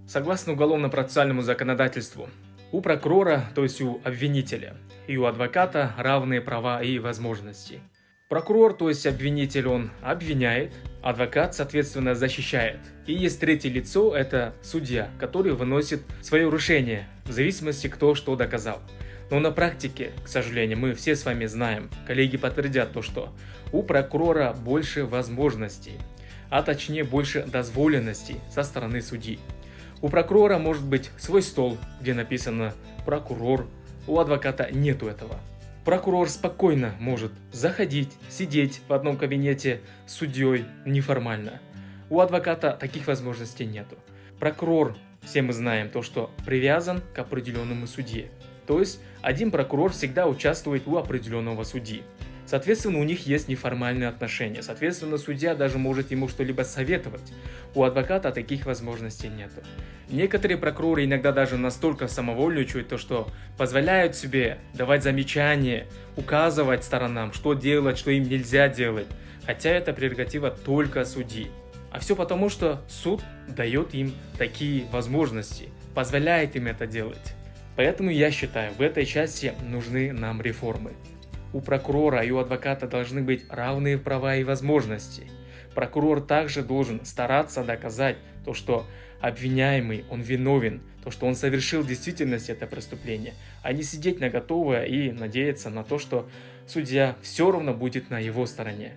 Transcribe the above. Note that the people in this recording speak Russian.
Согласно уголовно-процессуальному законодательству, у прокурора, то есть у обвинителя, и у адвоката равные права и возможности. Прокурор, то есть обвинитель, он обвиняет, адвокат, соответственно, защищает. И есть третье лицо, это судья, который выносит свое решение, в зависимости кто что доказал. Но на практике, к сожалению, мы все с вами знаем, коллеги подтвердят то, что у прокурора больше возможностей, а точнее больше дозволенностей со стороны судьи. У прокурора может быть свой стол, где написано «прокурор», у адвоката нету этого. Прокурор спокойно может заходить, сидеть в одном кабинете с судьей неформально. У адвоката таких возможностей нету. Прокурор, все мы знаем то, что привязан к определенному судье. То есть один прокурор всегда участвует у определенного судьи. Соответственно, у них есть неформальные отношения. Соответственно, судья даже может ему что-либо советовать. У адвоката таких возможностей нету. Некоторые прокуроры иногда даже настолько самовольничают, то что позволяют себе давать замечания, указывать сторонам, что делать, что им нельзя делать. Хотя это прерогатива только судьи. А все потому, что суд дает им такие возможности, позволяет им это делать. Поэтому я считаю, в этой части нужны нам реформы. У прокурора и у адвоката должны быть равные права и возможности. Прокурор также должен стараться доказать то, что обвиняемый, он виновен, то, что он совершил в действительности это преступление, а не сидеть наготове и надеяться на то, что судья все равно будет на его стороне.